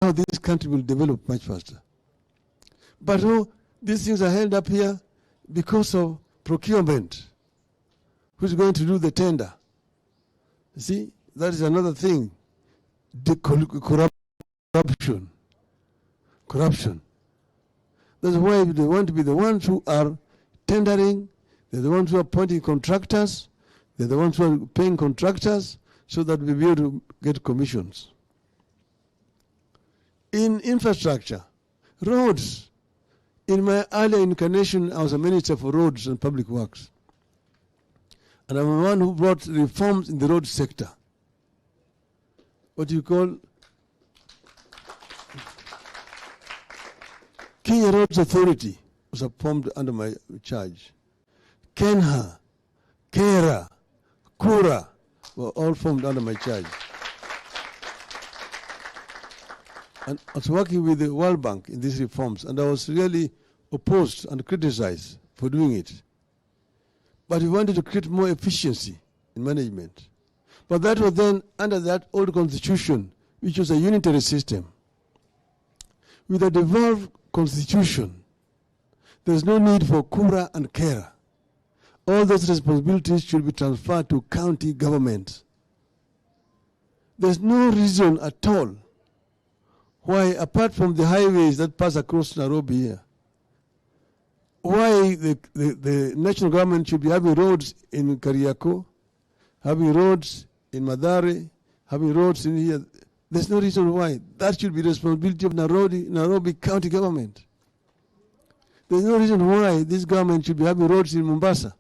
how this country will develop much faster. But these things are held up here because of procurement. Who's going to do the tender? You see, that is another thing. The corruption. That's why they want to be the ones who are tendering. They're the ones who are appointing contractors. They're the ones who are paying contractors so that we'll be able to get commissions. In infrastructure, roads. In my earlier incarnation, I was a minister for roads and public works. And I'm the one who brought reforms in the road sector. What you call Kenya Roads Authority was formed under my charge. Kenha, Kera, Kura were all formed under my charge. And I was working with the World Bank in these reforms, and I was really opposed and criticized for doing it. But we wanted to create more efficiency in management. But that was then under that old constitution, which was a unitary system. With a devolved constitution, there's no need for Kura and Kera. All those responsibilities should be transferred to county government. There's no reason at all why, apart from the highways that pass across Nairobi here, why the national government should be having roads in Kariako, having roads in Mathare, having roads in here. There's no reason why. That should be the responsibility of Nairobi County government. There's no reason why this government should be having roads in Mombasa.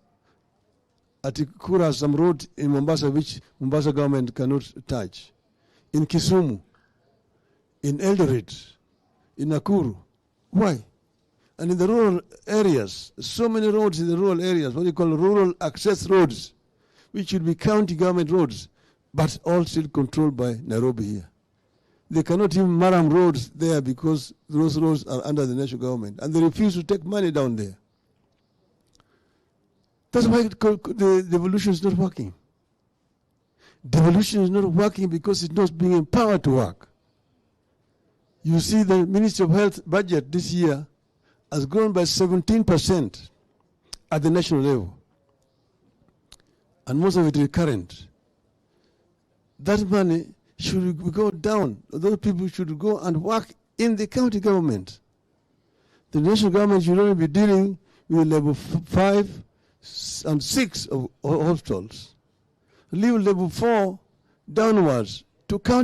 Atikura has some road in Mombasa which Mombasa government cannot touch. In Kisumu, in Eldoret, in Nakuru. Why? And in the rural areas, so many roads in the rural areas, what you call rural access roads, which should be county government roads, but all still controlled by Nairobi here. They cannot even maram roads there because those roads are under the national government, and they refuse to take money down there. That's why the devolution is not working. Devolution is not working because it's not being empowered to work. You see, the Ministry of Health budget this year has grown by 17% at the national level. And most of it is current. That money should go down. Those people should go and work in the county government. The national government should only be dealing with level 5 and 6 of hospitals. Leave level 4 downwards to county